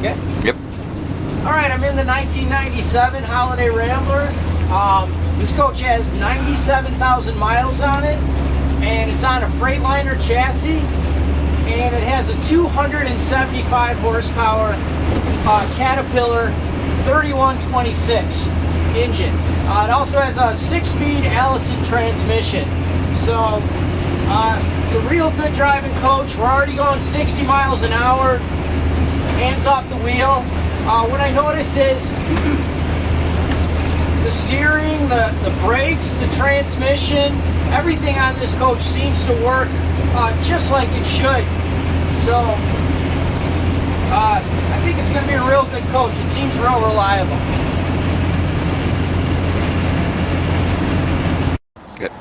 Okay. Yep. All right, I'm in the 1997 Holiday Rambler. This coach has 97,000 miles on it, and it's on a Freightliner chassis, and it has a 275 horsepower Caterpillar 3126 engine. It also has a 6-speed Allison transmission. So it's a real good driving coach. We're already going 60 miles an hour, hands off the wheel. What I notice is the steering, the brakes, the transmission, everything on this coach seems to work just like it should. So I think it's going to be a real good coach. It seems real reliable. Good.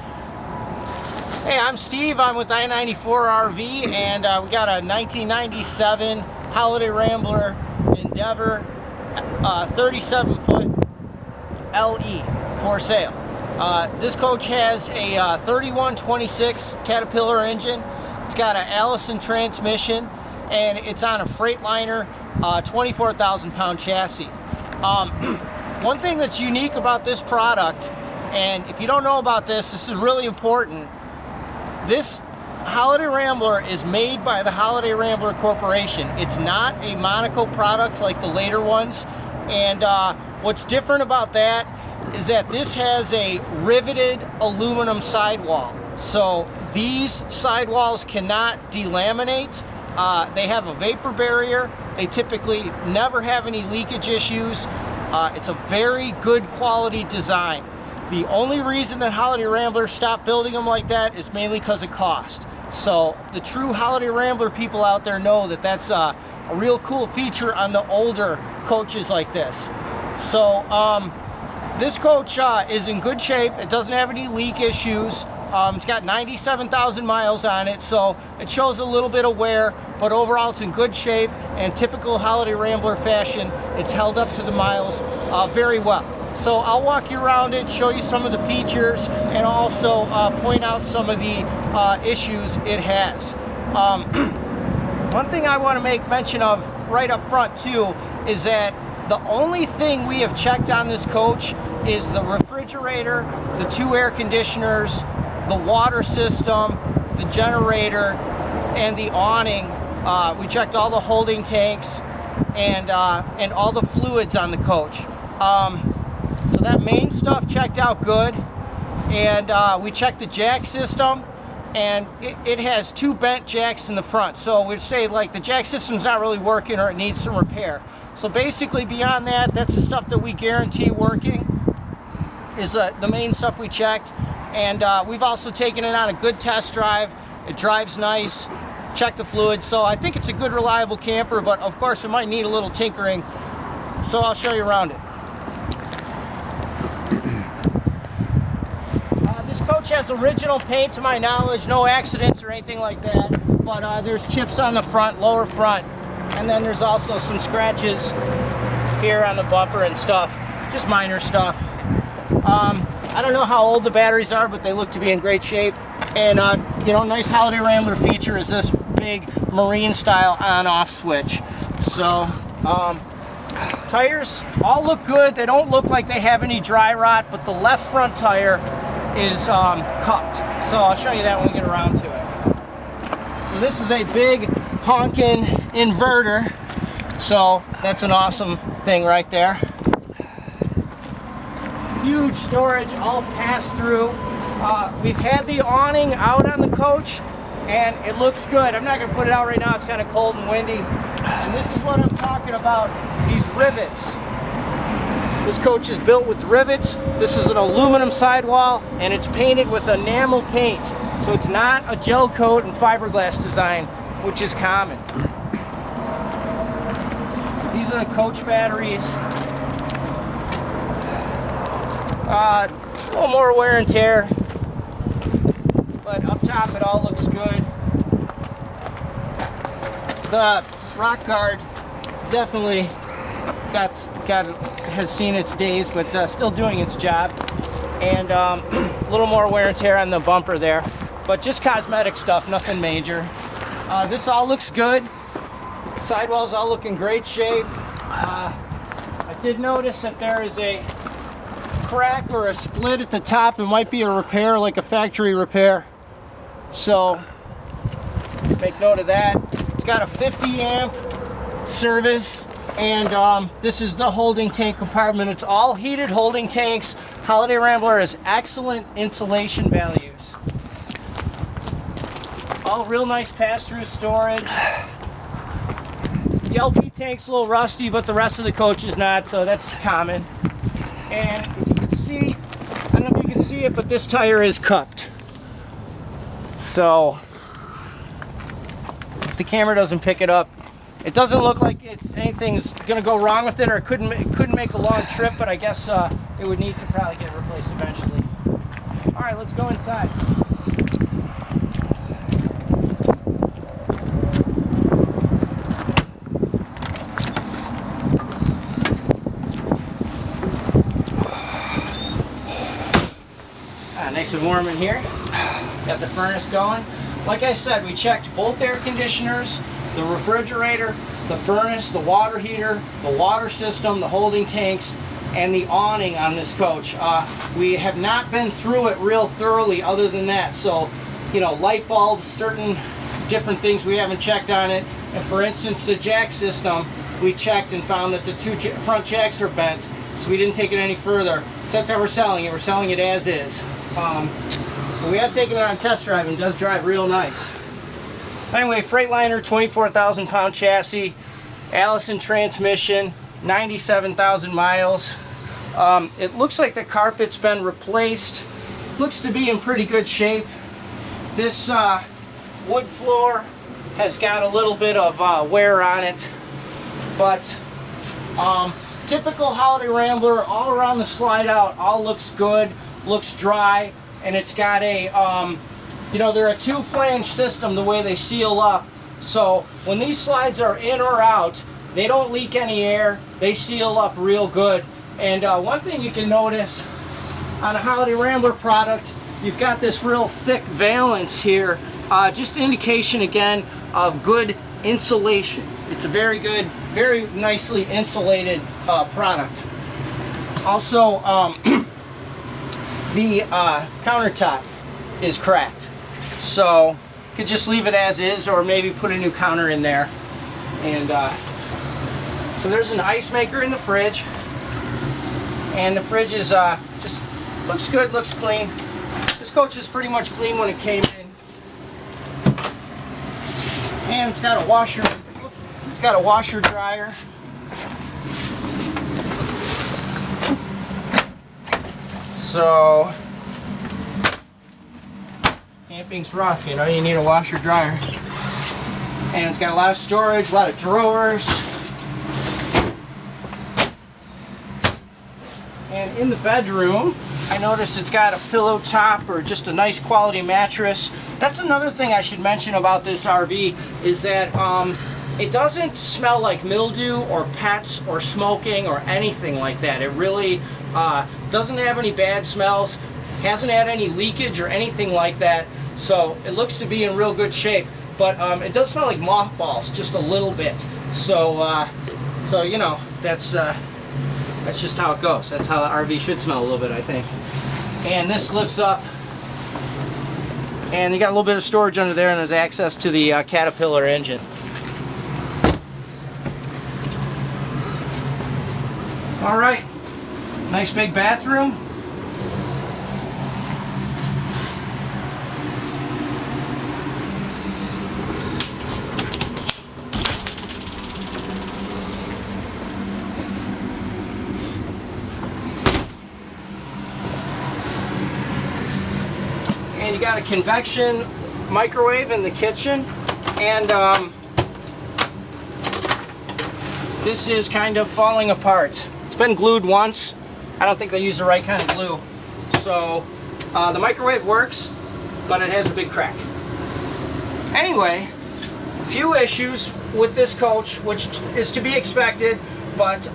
Hey, I'm Steve. I'm with I-94RV, and we got a 1997 Holiday Rambler Endeavor 37-foot LE for sale. This coach has a 3126 Caterpillar engine. It's got an Allison transmission, and it's on a Freightliner 24,000 pound chassis. One thing that's unique about this product, and if you don't know about this, this is really important. This Holiday Rambler is made by the Holiday Rambler Corporation. It's not a Monaco product like the later ones. And what's different about that is that this has a riveted aluminum sidewall. So these sidewalls cannot delaminate. They have a vapor barrier. They typically never have any leakage issues. It's a very good quality design. The only reason that Holiday Rambler stopped building them like that is mainly because of cost. So the true Holiday Rambler people out there know that that's a real cool feature on the older coaches like this. So this coach is in good shape. It doesn't have any leak issues. It's got 97,000 miles on it, so it shows a little bit of wear, but overall it's in good shape, and typical Holiday Rambler fashion, it's held up to the miles very well. So I'll walk you around it, show you some of the features, and also point out some of the issues it has. One thing I want to make mention of right up front too is that the only thing we have checked on this coach is the refrigerator, the 2 air conditioners, the water system, the generator, and the awning. We checked all the holding tanks and all the fluids on the coach. So that main stuff checked out good, and we checked the jack system, and it has 2 bent jacks in the front. So we'd say like the jack system's not really working, or it needs some repair. So basically beyond that, that's the stuff that we guarantee working, is the main stuff we checked. And we've also taken it on a good test drive. It drives nice, check the fluids. So I think it's a good, reliable camper, but of course it might need a little tinkering. So I'll show you around it. This coach has original paint to my knowledge, no accidents or anything like that. But there's chips on the front, lower front. And then there's also some scratches here on the bumper and stuff, just minor stuff. I don't know how old the batteries are, but they look to be in great shape. And you know, nice Holiday Rambler feature is this big marine style on-off switch. So tires all look good. They don't look like they have any dry rot, but the left front tire is cupped. So I'll show you that when we get around to it. So this is a big honking inverter. So that's an awesome thing right there. Huge storage, all pass through. We've had the awning out on the coach, and it looks good. I'm not going to put it out right now. It's kind of cold and windy. And this is what I'm talking about, these rivets. This coach is built with rivets. This is an aluminum sidewall, and it's painted with enamel paint. So it's not a gel coat and fiberglass design, which is common. These are the coach batteries. A little more wear and tear, but up top it all looks good. The rock guard definitely has seen its days, but still doing its job. And a little more wear and tear on the bumper there, but just cosmetic stuff, nothing major. This all looks good. Sidewalls all look in great shape. I did notice that there is a crack or a split at the top. It might be a repair, like a factory repair. So make note of that. It's got a 50 amp service, and this is the holding tank compartment. It's all heated holding tanks. Holiday Rambler has excellent insulation values. All real nice pass-through storage. The LP tank's a little rusty, but the rest of the coach is not, so that's common. And if you can see, I don't know if you can see it, but this tire is cupped. So if the camera doesn't pick it up, it doesn't look like anything's going to go wrong with it, or it couldn't make a long trip, but I guess it would need to probably get replaced eventually. All right, let's go inside. Nice and warm in here. Got the furnace going. Like I said, we checked both air conditioners, the refrigerator, the furnace, the water heater, the water system, the holding tanks, and the awning on this coach. We have not been through it real thoroughly other than that. So, you know, light bulbs, certain different things we haven't checked on it. And for instance, the jack system, we checked and found that the two front jacks are bent, so we didn't take it any further. So that's how we're selling it. We're selling it as is. But we have taken it on test drive, and it does drive real nice. Anyway, Freightliner 24,000 pound chassis, Allison transmission, 97,000 miles. It looks like the carpet's been replaced. Looks to be in pretty good shape. This wood floor has got a little bit of wear on it, but typical Holiday Rambler, all around the slide out, all looks good, looks dry, and it's got a, you know, they're a two flange system the way they seal up. So when these slides are in or out, they don't leak any air, they seal up real good. And one thing you can notice on a Holiday Rambler product, you've got this real thick valance here, just indication again of good insulation. It's a very good, very nicely insulated product. Also, the countertop is cracked, so you could just leave it as is, or maybe put a new counter in there. And so there's an ice maker in the fridge, and the fridge is just looks good, looks clean. This coach is pretty much clean when it came in, and it's got a washer. It's got a washer dryer. So camping's rough, you know, you need a washer dryer. And it's got a lot of storage, a lot of drawers. And in the bedroom, I noticed it's got a pillow top, or just a nice quality mattress. That's another thing I should mention about this RV, is that it doesn't smell like mildew or pets or smoking or anything like that. It really doesn't have any bad smells, hasn't had any leakage or anything like that. So it looks to be in real good shape. But it does smell like mothballs, just a little bit. So, so you know, that's just how it goes. That's how the RV should smell a little bit, I think. And this lifts up, and you got a little bit of storage under there, and there's access to the Caterpillar engine. All right, nice big bathroom. And you got a convection microwave in the kitchen, and this is kind of falling apart. It's been glued once. I don't think they use the right kind of glue. So the microwave works, but it has a big crack. Anyway, a few issues with this coach, which is to be expected, but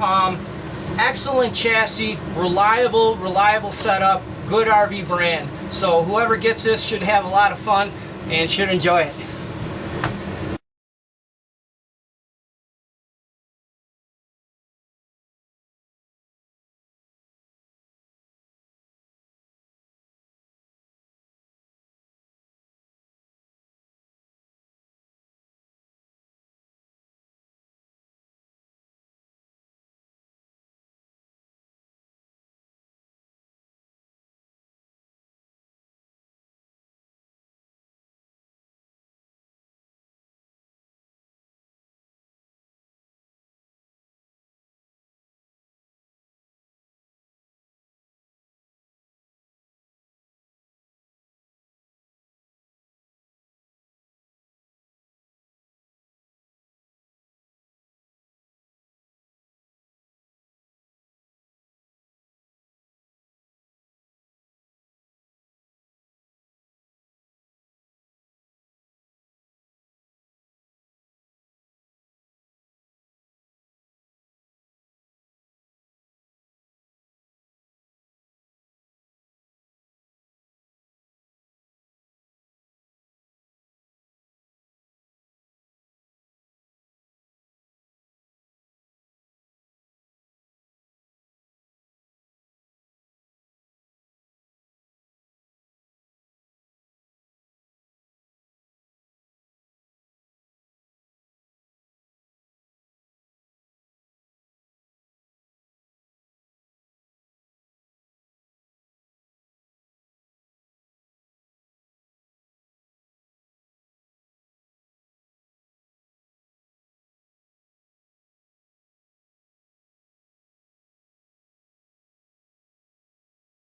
excellent chassis, reliable setup, good RV brand. So whoever gets this should have a lot of fun and should enjoy it.